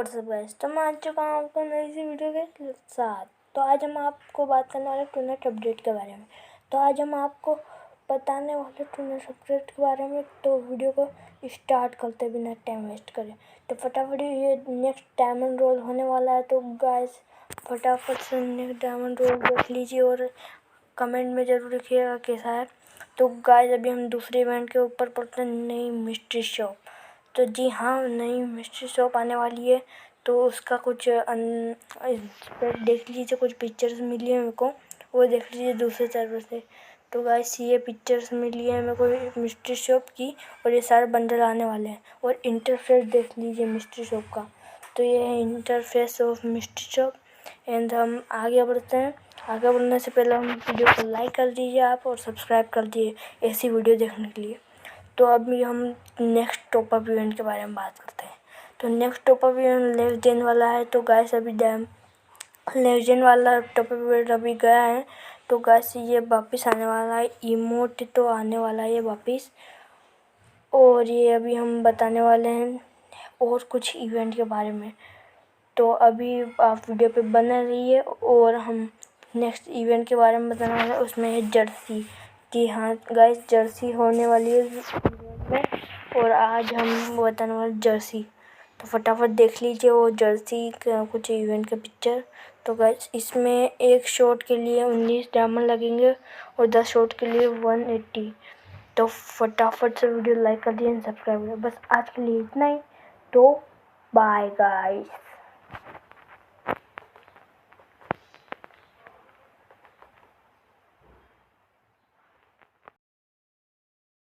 WhatsApp guys, तो मैं आ चुका हूँ आपको नई सी वीडियो के साथ। तो आज हम आपको बात करने वाले टूनेट अपडेट के बारे में। तो आज हम आपको बताने वाले टूनेट अपडेट के बारे में। तो वीडियो को स्टार्ट करते बिना टाइम वेस्ट करें तो फटाफट ये नेक्स्ट डायमंड रोल होने वाला है। तो गाइस फटाफट से नेक्स्ट डायमंड रोल देख लीजिए और कमेंट में ज़रूर लिखिएगा कैसा है। तो गाइस अभी हम दूसरे इवेंट के ऊपर पढ़ते हैं, नई मिस्ट्री शॉप। तो जी हाँ, नई मिस्ट्री शॉप आने वाली है। तो उसका कुछ इस पर देख लीजिए, कुछ पिक्चर्स मिली है मेरे को, वो देख लीजिए दूसरे सर्वर से। तो गाइस ये पिक्चर्स मिली है मेरे को मिस्ट्री शॉप की, और ये सारे बंडल आने वाले हैं। और इंटरफेस देख लीजिए मिस्ट्री शॉप का। तो ये है interface of mystery shop. And हम आगे बढ़ते हैं। आगे बढ़ने से पहले हम वीडियो को लाइक कर दीजिए आप, और सब्सक्राइब कर दीजिए ऐसी वीडियो देखने के लिए। तो अभी हम नेक्स्ट टॉपअप इवेंट के बारे में बात करते हैं। तो नेक्स्ट टॉपअप इवेंट लेजेंड वाला है। तो गाइस अभी लेजेंड वाला टॉपअप इवेंट अभी गया है। तो गाइस ये वापस आने वाला है, इमोट तो आने वाला है ये वापस। और ये अभी हम बताने वाले हैं और कुछ इवेंट के बारे में। तो अभी आप वीडियो पे बने रहिए, और हम नेक्स्ट इवेंट के बारे में बताने वाले हैं, उसमें है जर्सी। जी हाँ गाइस, जर्सी होने वाली है इवेंट में, और आज हम बताने वाले जर्सी। तो फटाफट देख लीजिए वो जर्सी का कुछ इवेंट के पिक्चर। तो गाइस इसमें एक शॉट के लिए 19 डायमंड लगेंगे, और 10 शॉट के लिए 180। तो फटाफट से वीडियो लाइक कर दिए, सब्सक्राइब करिए। बस आज के लिए इतना ही। तो बाय गाइस।